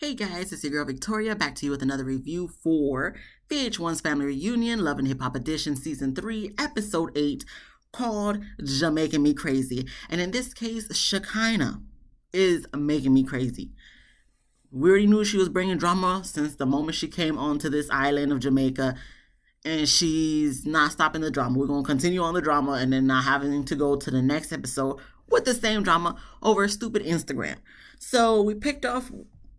Hey guys, it's your girl Victoria back to you with another review for VH1's Family Reunion Love and Hip Hop Edition Season 3, Episode 8, called Jamaican Me Crazy. And in this case, Shekinah is making me crazy. We already knew she was bringing drama since the moment she came onto this island of Jamaica, and she's not stopping the drama. We're going to continue on the drama and then not having to go to the next episode with the same drama over stupid Instagram. So we pick up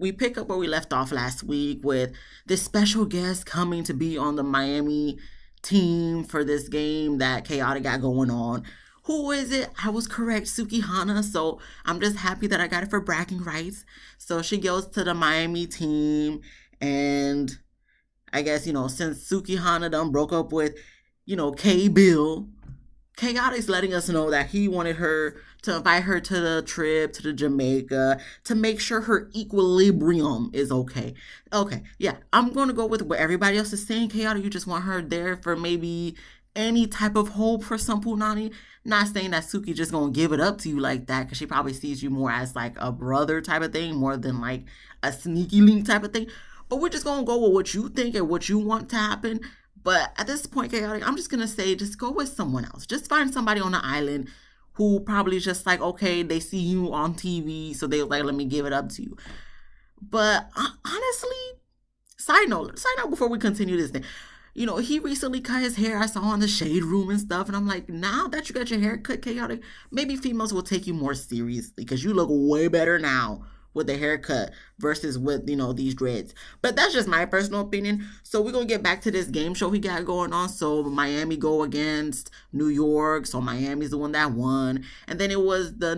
where we left off last week with this special guest coming to be on the Miami team for this game that Chaotic got going on. Who is it? I was correct, Sukihana. So I'm just happy that I got it for bragging rights. So she goes to the Miami team, and I guess, since Sukihana done broke up with, K-Bill, Chaotic's letting us know that he wanted her to invite her to the trip to the Jamaica to make sure her equilibrium is okay. Okay, yeah, I'm going to go with what everybody else is saying. Chaotic, you just want her there for maybe any type of hope for some punani. Not saying that Suki just going to give it up to you like that, because she probably sees you more as like a brother type of thing, more than like a sneaky link type of thing. But we're just going to go with what you think and what you want to happen. But at this point, Chaotic, I'm just going to say, just go with someone else. Just find somebody on the island who probably just like, okay, they see you on TV, so they're like, let me give it up to you. But honestly, side note before we continue this thing, he recently cut his hair. I saw in the shade room and stuff. And I'm like, now that you got your hair cut, Chaotic, maybe females will take you more seriously, because you look way better now with the haircut versus with, these dreads. But that's just my personal opinion. So we're going to get back to this game show he got going on. So Miami go against New York. So Miami's the one that won. And then it was the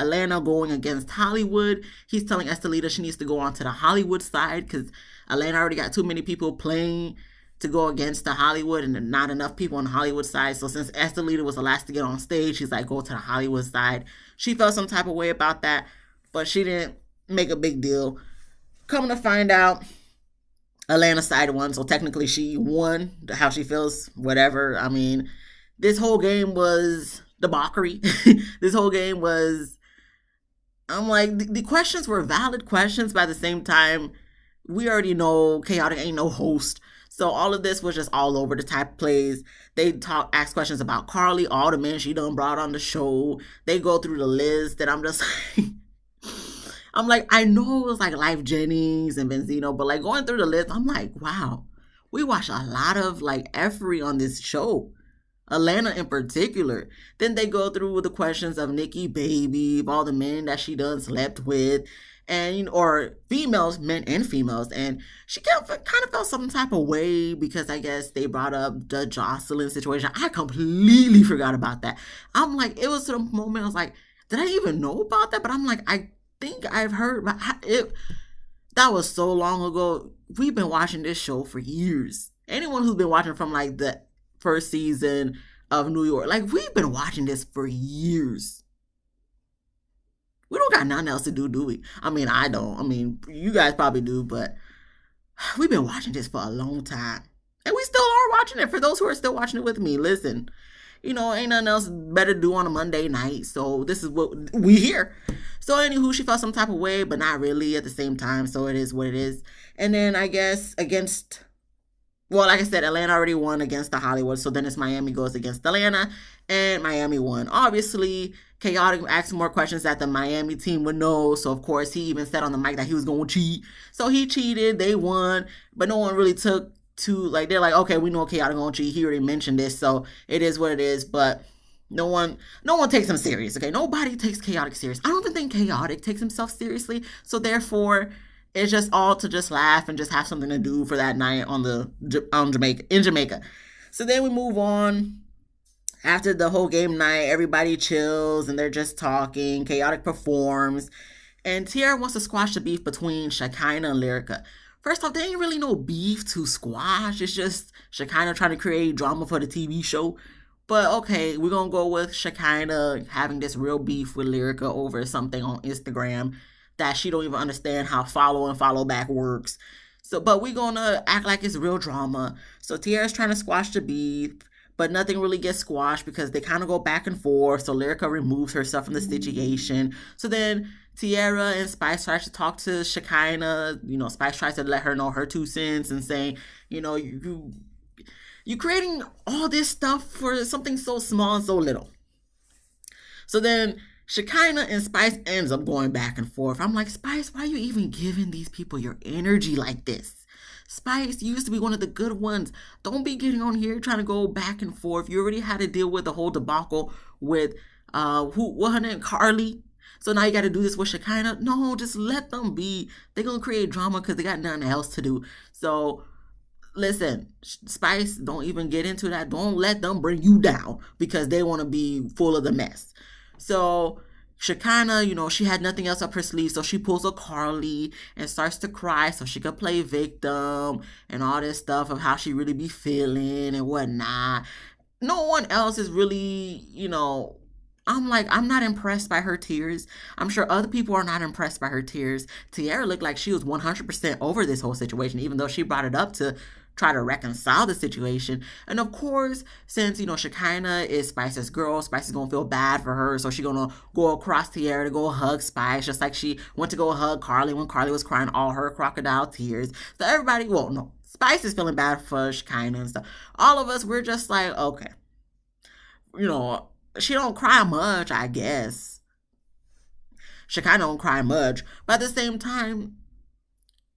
Atlanta going against Hollywood. He's telling Estelita she needs to go on to the Hollywood side, because Atlanta already got too many people playing to go against the Hollywood, and not enough people on the Hollywood side. So since Estelita was the last to get on stage, she's like, go to the Hollywood side. She felt some type of way about that, but she didn't make a big deal. Coming to find out, Atlanta side won, so technically she won. How she feels, whatever. I mean, this whole game was debauchery. This whole game was, I'm like, the questions were valid questions, but at the same time, we already know Chaotic ain't no host. So all of this was just all over the type of plays. They ask questions about Carly, all the men she done brought on the show. They go through the list, and I'm just like, I know it was like Life Jennings and Benzino, but like going through the list, I'm like, wow, we watched a lot of like effery on this show. Atlanta in particular. Then they go through the questions of Nikki Baby, of all the men that she done slept with, and or females, men and females, and she kind of felt some type of way because I guess they brought up the Jocelyn situation. I completely forgot about that. I'm like, it was to the moment I was like, did I even know about that? But I'm like, I think I've heard about it. That was so long ago. We've been watching this show for years. Anyone who's been watching from like the first season of New York, like, we've been watching this for years. We don't got nothing else to do we? I mean, I don't. I mean, you guys probably do, but we've been watching this for a long time. And we still are watching it. For those who are still watching it with me, listen, ain't nothing else better to do on a Monday night. So this is what we hear. So anywho, she felt some type of way, but not really at the same time. So it is what it is. And then I guess like I said, Atlanta already won against the Hollywood. So then it's Miami goes against Atlanta, and Miami won. Obviously, Chaotic asked more questions that the Miami team would know. So, of course, he even said on the mic that he was going to cheat. So he cheated. They won. But no one really took to, like, they're like, okay, we know Chaotic going to cheat. He already mentioned this. So it is what it is. But no one takes him serious, okay? Nobody takes Chaotic serious. I don't even think Chaotic takes himself seriously. So, therefore, it's just all to just laugh and just have something to do for that night in Jamaica. So then we move on. After the whole game night, everybody chills and they're just talking. Chaotic performs. And Tierra wants to squash the beef between Shekinah and Lyrica. First off, there ain't really no beef to squash. It's just Shekinah trying to create drama for the TV show. But okay, we're going to go with Shekinah having this real beef with Lyrica over something on Instagram that she don't even understand how follow and follow back works. So, but we're going to act like it's real drama. So Tierra's trying to squash the beef, but nothing really gets squashed because they kind of go back and forth. So Lyrica removes herself from the situation. So then Tierra and Spice tries to talk to Shekinah. Spice tries to let her know her 2 cents and saying, you creating all this stuff for something so small and so little. So then Shekinah and Spice ends up going back and forth. I'm like, Spice, why are you even giving these people your energy like this? Spice, you used to be one of the good ones. Don't be getting on here trying to go back and forth. You already had to deal with the whole debacle with what her name, Carly. So now you got to do this with Shekinah. No, just let them be. They're gonna create drama because they got nothing else to do. So listen, Spice, don't even get into that. Don't let them bring you down because they want to be full of the mess. So Shekinah, she had nothing else up her sleeve, so she pulls a Carly and starts to cry so she could play victim and all this stuff of how she really be feeling and whatnot. No one else is really, I'm like, I'm not impressed by her tears. I'm sure other people are not impressed by her tears. Tierra looked like she was 100% over this whole situation, even though she brought it up to try to reconcile the situation. And of course, since, Shekinah is Spice's girl, Spice is going to feel bad for her. So she's going to go across Tierra to go hug Spice, just like she went to go hug Carly when Carly was crying all her crocodile tears. So everybody, well, no, Spice is feeling bad for Shekinah and stuff. All of us, we're just like, okay, she don't cry much, I guess. Shekinah don't cry much. But at the same time,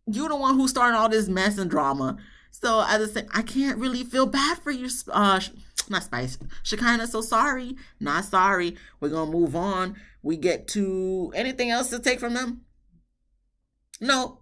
you're the one who's starting all this mess and drama. So at the same, I can't really feel bad for you, not Spice, Shekinah. So sorry, not sorry. We're gonna move on. We get to anything else to take from them? No,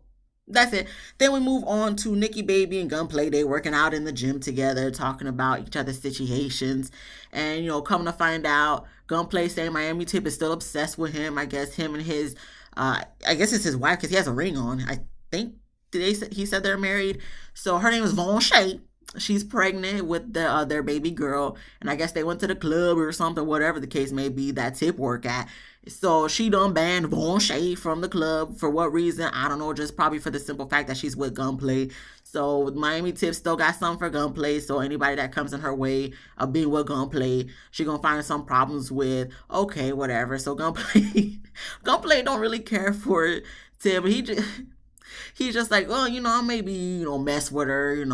that's it. Then we move on to Nikki Baby and Gunplay. They working out in the gym together, talking about each other's situations. And, coming to find out, Gunplay saying Miami Tip is still obsessed with him. I guess him and his, I guess it's his wife because he has a ring on. I think he said they're married. So her name is Von Shay. She's pregnant with their baby girl. And I guess they went to the club or something, whatever the case may be, that Tip work at. So she done banned Von Shay from the club. For what reason? I don't know. Just probably for the simple fact that she's with Gunplay. So Miami Tip still got something for Gunplay. So anybody that comes in her way of being with Gunplay, she gonna find some problems with. Okay, whatever. So Gunplay, Gunplay don't really care for Tip. He's just like, well, I maybe, mess with her,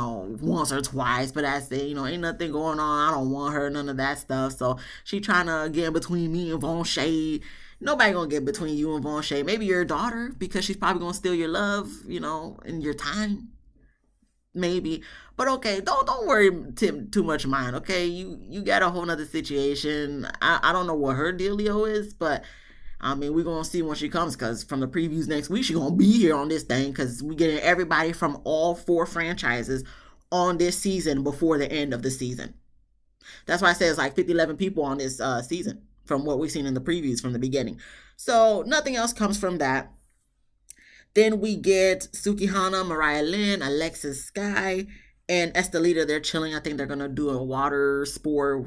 once or twice, but that's it, ain't nothing going on. I don't want her, none of that stuff. So she trying to get in between me and Von Shay. Nobody gonna get between you and Von Shay. Maybe your daughter, because she's probably gonna steal your love, and your time. Maybe. But okay, don't worry too much mind, okay? You got a whole nother situation. I don't know what her dealio is, but I mean, we're going to see when she comes because from the previews next week, she's going to be here on this thing because we're getting everybody from all 4 franchises on this season before the end of the season. That's why I say it's like 11 people on this season from what we've seen in the previews from the beginning. So nothing else comes from that. Then we get Sukihana, Mariah Lynn, Alexis Sky, and Estelita. They're chilling. I think they're going to do a water sport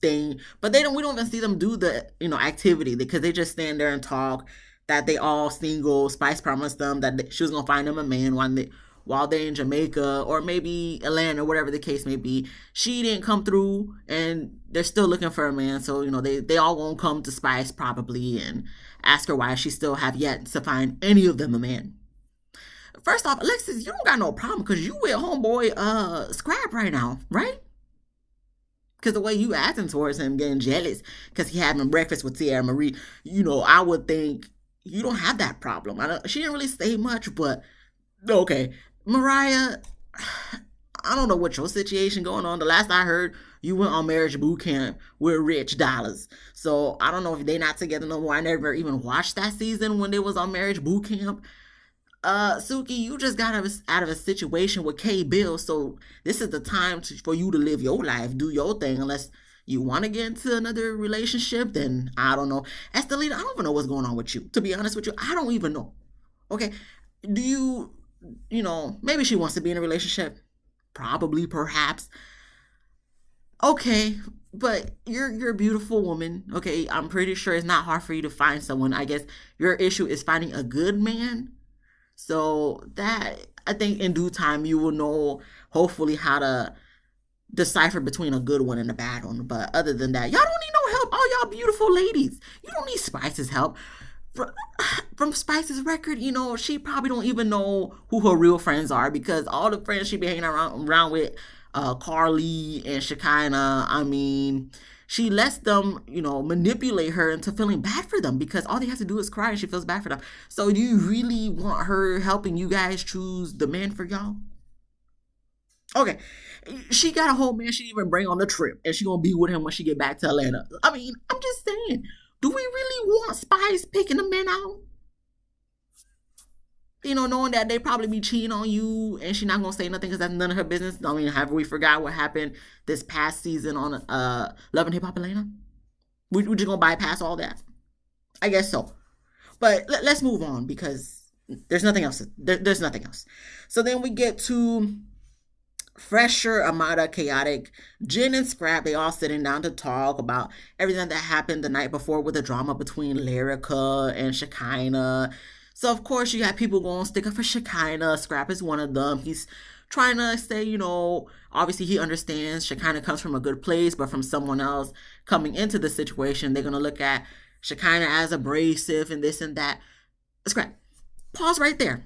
thing, but we don't even see them do the activity because they just stand there and talk that they all single. Spice promised them that she was gonna find them a man while they're in Jamaica or maybe Atlanta, whatever the case may be. She didn't come through and they're still looking for a man, so they all gonna come to Spice probably and ask her why she still have yet to find any of them a man. First off, Alexis, you don't got no problem because you with homeboy Scrap right now, right? Because the way you acting towards him, getting jealous because he having breakfast with Tierra Marie, I would think you don't have that problem. She didn't really say much, but okay. Mariah, I don't know what your situation going on. The last I heard, you went on marriage boot camp with Rich Dollars. So I don't know if they not together no more. I never even watched that season when they was on marriage boot camp. Suki, you just got out of a situation with K Bill, so this is the time for you to live your life, do your thing. Unless you want to get into another relationship, then I don't know. Estelita, I don't even know what's going on with you. To be honest with you, I don't even know. Okay, do you, maybe she wants to be in a relationship, probably, perhaps. Okay, but you're a beautiful woman. Okay, I'm pretty sure it's not hard for you to find someone. I guess your issue is finding a good man. So that, I think in due time, you will know, hopefully, how to decipher between a good one and a bad one. But other than that, y'all don't need no help. All y'all beautiful ladies. You don't need Spice's help. from Spice's record, she probably don't even know who her real friends are because all the friends she be hanging around with, Carly and Shekinah, I mean, she lets them, manipulate her into feeling bad for them because all they have to do is cry and she feels bad for them. So do you really want her helping you guys choose the man for y'all? Okay, she got a whole man she didn't even bring on the trip, and she gonna be with him when she get back to Atlanta. I mean, I'm just saying, do we really want Spice picking the men out? Knowing that they probably be cheating on you, and she not gonna say nothing because that's none of her business. I mean, have we forgot what happened this past season on Love and Hip Hop Atlanta? We just gonna bypass all that? I guess so. But let's move on because there's nothing else. There's nothing else. So then we get to Fresher, Amada, Chaotic, Jen, and Scrap. They all sitting down to talk about everything that happened the night before with the drama between Lyrica and Shekinah. So, of course, you got people going stick up for Shekinah. Scrap is one of them. He's trying to say, obviously he understands Shekinah comes from a good place, but from someone else coming into the situation, they're going to look at Shekinah as abrasive and this and that. Scrap. Pause right there.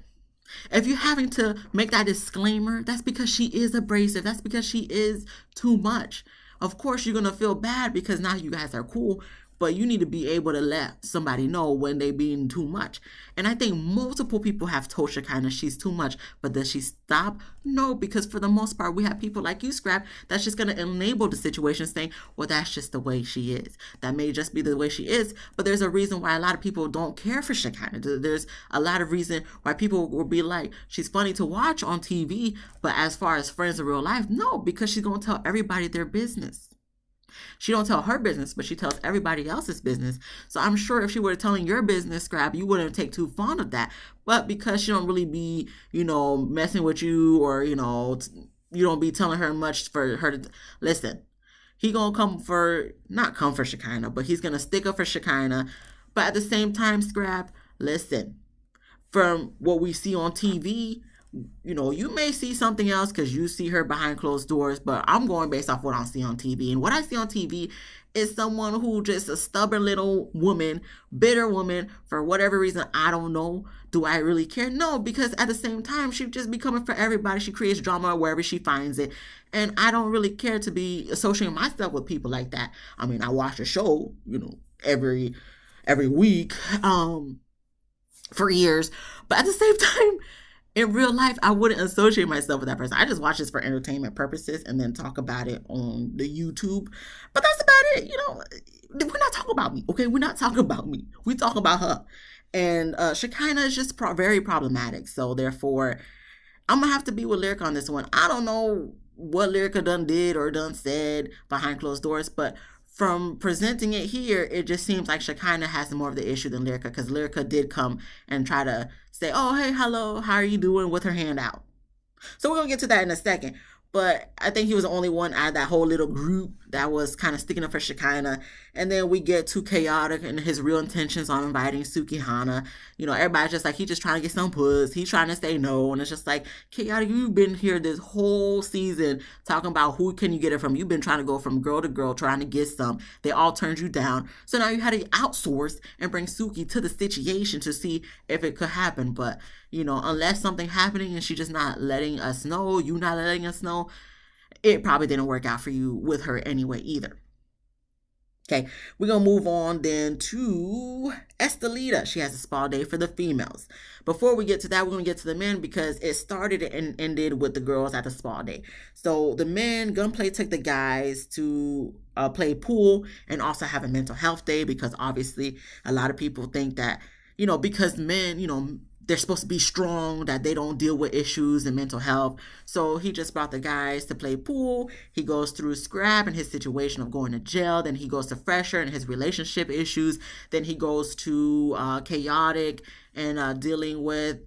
If you're having to make that disclaimer, that's because she is abrasive. That's because she is too much. Of course, you're going to feel bad because now you guys are cool, but you need to be able to let somebody know when they being too much. And I think multiple people have told Shekinah she's too much, but does she stop? No, because for the most part, we have people like you, Scrap, that's just going to enable the situation saying, well, that's just the way she is. That may just be the way she is, but there's a reason why a lot of people don't care for Shekinah. There's a lot of reason why people will be like, she's funny to watch on TV, but as far as friends in real life, no, because she's going to tell everybody their business. She don't tell her business, but she tells everybody else's business. So I'm sure if she were telling your business, Scrap, you wouldn't take too fond of that. But because she don't really be, messing with you or, you don't be telling her much for her to listen. He gonna not come for Shekinah, but he's gonna stick up for Shekinah. But at the same time, Scrap, listen, from what we see on TV, you may see something else because you see her behind closed doors, but I'm going based off what I see on TV. And what I see on TV is someone who just a stubborn little woman, bitter woman, for whatever reason, I don't know. Do I really care? No, because at the same time, she just be coming for everybody. She creates drama wherever she finds it. And I don't really care to be associating myself with people like that. I mean, I watch a show, every week, for years. But at the same time, in real life, I wouldn't associate myself with that person. I just watch this for entertainment purposes and then talk about it on the YouTube. But that's about it. We're not talking about me, okay? We're not talking about me. We talk about her. And Shekinah is just very problematic. So therefore, I'm going to have to be with Lyrica on this one. I don't know what Lyrica done did or done said behind closed doors, but from presenting it here, it just seems like Shekinah has more of the issue than Lyrica, because Lyrica did come and try to say, oh, hey, hello, how are you doing, with her hand out. So we're going to get to that in a second. But I think he was the only one out of that whole little group that was kind of sticking up for Shekinah. And then we get to Chaotic and his real intentions on inviting Sukihana. Everybody's just like, he's just trying to get some puss. He's trying to say no. And it's just like, Chaotic, you've been here this whole season talking about who can you get it from. You've been trying to go from girl to girl, trying to get some. They all turned you down. So now you had to outsource and bring Suki to the situation to see if it could happen. But, unless something happening and she just not letting us know, you not letting us know, it probably didn't work out for you with her anyway either. Okay, we're going to move on then to Estelita. She has a spa day for the females. Before we get to that, we're going to get to the men because it started and ended with the girls at the spa day. So the men, Gunplay took the guys to play pool and also have a mental health day because obviously a lot of people think that, because men, they're supposed to be strong, that they don't deal with issues and mental health. So he just brought the guys to play pool. He goes through Scrap and his situation of going to jail. Then he goes to Fresher and his relationship issues. Then he goes to Chaotic and dealing with,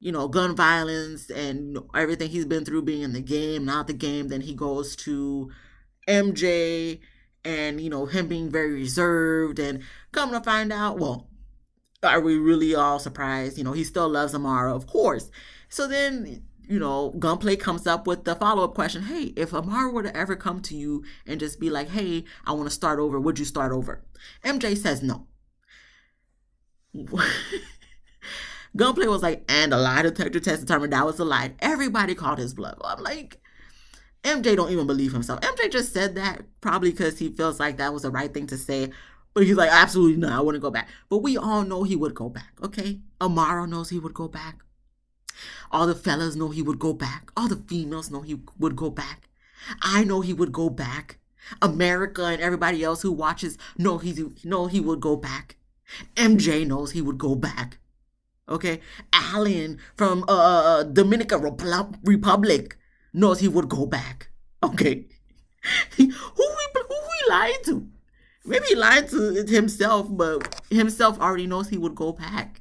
gun violence and everything he's been through being in the game, not the game. Then he goes to MJ and, him being very reserved and come to find out, well, are we really all surprised? He still loves Amara, of course. So then, Gunplay comes up with the follow-up question. Hey, if Amara were to ever come to you and just be like, hey, I want to start over, would you start over? MJ says no. Gunplay was like, and a lie detector test determined that was a lie. Everybody called his bluff. I'm like, MJ don't even believe himself. MJ just said that probably because he feels like that was the right thing to say. But he's like, absolutely not, I wouldn't go back. But we all know he would go back, okay? Amara knows he would go back. All the fellas know he would go back. All the females know he would go back. I know he would go back. America and everybody else who watches know he would go back. MJ knows he would go back. Okay, Alan from Dominican Republic knows he would go back. Okay, who he lied to? Maybe he lied to himself, but himself already knows he would go back.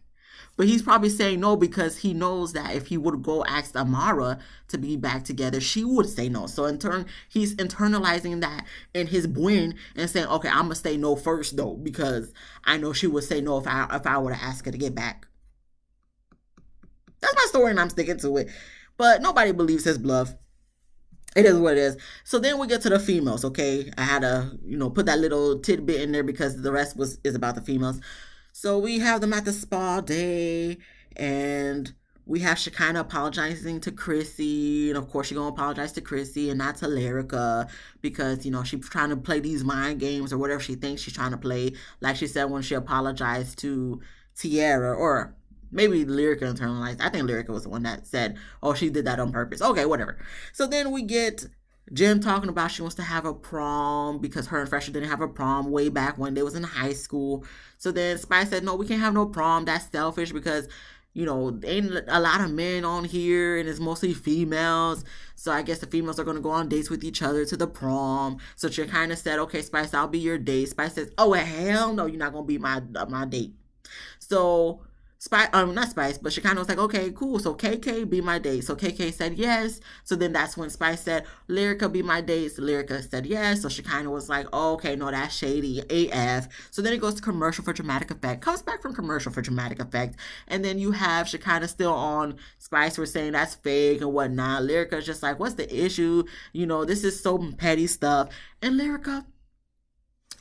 But he's probably saying no because he knows that if he would go ask Amara to be back together, she would say no. So in turn, he's internalizing that in his brain and saying, okay, I'm gonna say no first though because I know she would say no if I were to ask her to get back. That's my story and I'm sticking to it. But nobody believes his bluff. It is what it is. So then we get to the females, okay? I had to, put that little tidbit in there because the rest is about the females. So we have them at the spa day, and we have Shekinah apologizing to Chrissy, and of course she's gonna apologize to Chrissy and not to Lyrica because she's trying to play these mind games or whatever she thinks she's trying to play. Like she said when she apologized to Tiara, or maybe Lyrica internalized. I think Lyrica was the one that said, oh, she did that on purpose. Okay, whatever. So then we get Jen talking about she wants to have a prom because her and Fresher didn't have a prom way back when they was in high school. So then Spice said, no, we can't have no prom. That's selfish because, ain't a lot of men on here and it's mostly females. So I guess the females are going to go on dates with each other to the prom. So she kind of said, okay, Spice, I'll be your date. Spice says, oh, well, hell no, you're not going to be my date. So not Spice, but she kind of was like, okay, cool. So KK be my date. So KK said yes. So then that's when Spice said, Lyrica be my date. So Lyrica said yes. So she kind of was like, oh, okay, no, that's shady AF. So then it goes to commercial for dramatic effect. Comes back from commercial for dramatic effect. And then you have Shekinah still on Spice for saying that's fake and whatnot. Lyrica's just like, what's the issue? This is so petty stuff. And Lyrica,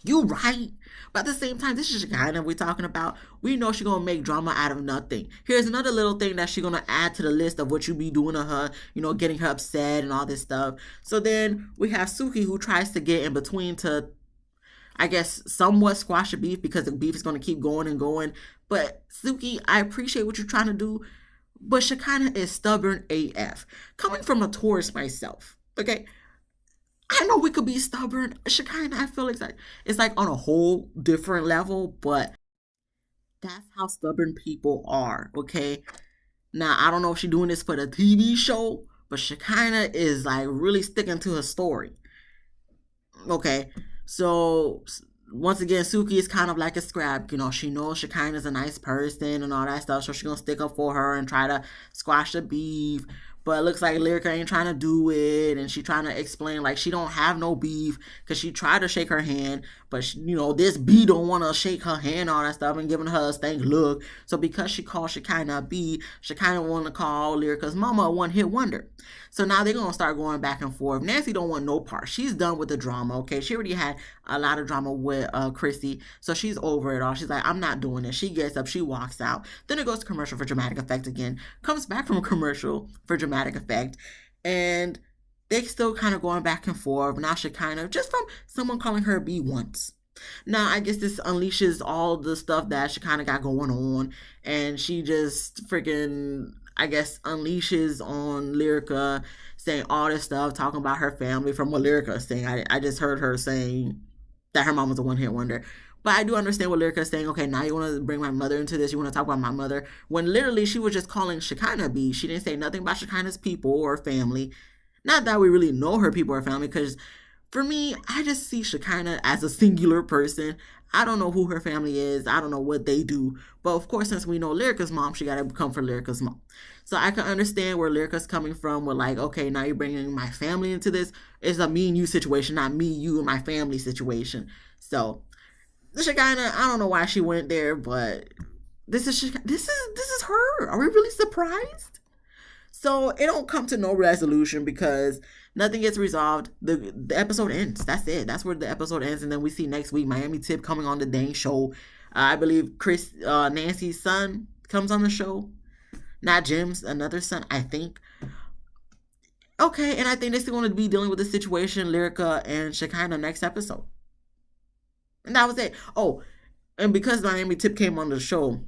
you right. But at the same time, this is Shekinah we're talking about. We know she's going to make drama out of nothing. Here's another little thing that she's going to add to the list of what you be doing to her, getting her upset and all this stuff. So then we have Suki who tries to get in between to, I guess, somewhat squash the beef because the beef is going to keep going and going. But Suki, I appreciate what you're trying to do, but Shekinah is stubborn AF. Coming from a Taurus myself, okay? I know we could be stubborn. Shekinah, I feel it's like on a whole different level, but that's how stubborn people are, okay? Now, I don't know if she's doing this for the TV show, but Shekinah is like really sticking to her story. Okay, so once again, Suki is kind of like a scrap. She knows Shekinah is a nice person and all that stuff, so she's gonna stick up for her and try to squash the beef. But it looks like Lyrica ain't trying to do it, and she trying to explain like she don't have no beef because she tried to shake her hand, but this B don't want to shake her hand, all that stuff, and giving her a stank look. So because she called Shekinah B, Shekinah want to call Lyrica's mama a one-hit wonder. So now they're gonna start going back and forth. Nancy don't want no part. She's done with the drama. Okay, she already had a lot of drama with Chrissy, so she's over it all. She's like, I'm not doing this. She gets up, she walks out. Then it goes to commercial for dramatic effect again. Comes back from a commercial for dramatic effect, and they still kind of going back and forth. Now Shekinah, just from someone calling her B once. Now I guess this unleashes all the stuff that Shekinah got going on, and she just freaking, I guess, unleashes on Lyrica, saying all this stuff, talking about her family from what Lyrica is saying. I just heard her saying that her mom was a one-hit wonder. But I do understand what Lyrica is saying. Okay, now you want to bring my mother into this. You want to talk about my mother. When literally she was just calling Shekinah B. She didn't say nothing about Shekinah's people or family. Not that we really know her people or family, because for me, I just see Shekinah as a singular person. I don't know who her family is. I don't know what they do. But of course, since we know Lyrica's mom, she got to come for Lyrica's mom. So I can understand where Lyrica's coming from. We're like, okay, now you're bringing my family into this. It's a me and you situation, not me, you, and my family situation. So the Shekinah, I don't know why she went there, but this is her. Are we really surprised? So it don't come to no resolution because nothing gets resolved. The episode ends. That's it. That's where the episode ends. And then we see next week Miami Tip coming on the dang show. I believe Nancy's son comes on the show. Not Jim's, another son, I think. Okay, and I think they're still going to be dealing with the situation, Lyrica and Shekinah next episode. And that was it. Oh, and because Miami Tip came on the show,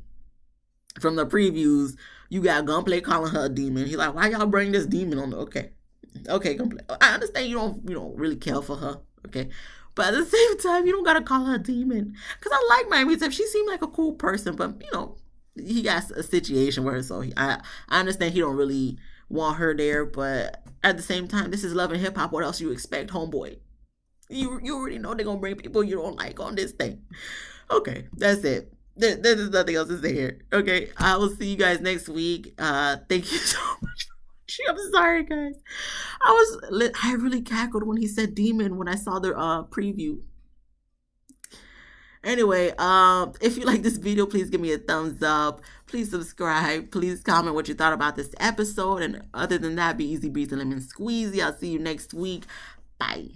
from the previews, you got Gunplay calling her a demon. He's like, why y'all bring this demon on the okay, Gunplay. I understand you don't really care for her, okay? But at the same time, you don't gotta call her a demon. Cause I like Miami Tip. She seemed like a cool person, but he got a situation where I understand he don't really want her there, but at the same time, this is Love and Hip Hop. What else you expect, homeboy? You already know they're gonna bring people you don't like on this thing. Okay, that's it. There's nothing else to say here. Okay, I will see you guys next week. Thank you so much for watching. I'm sorry, guys. I really cackled when he said demon when I saw the preview. Anyway, if you like this video, please give me a thumbs up. Please subscribe. Please comment what you thought about this episode. And other than that, be easy breezy lemon squeezy. I'll see you next week. Bye.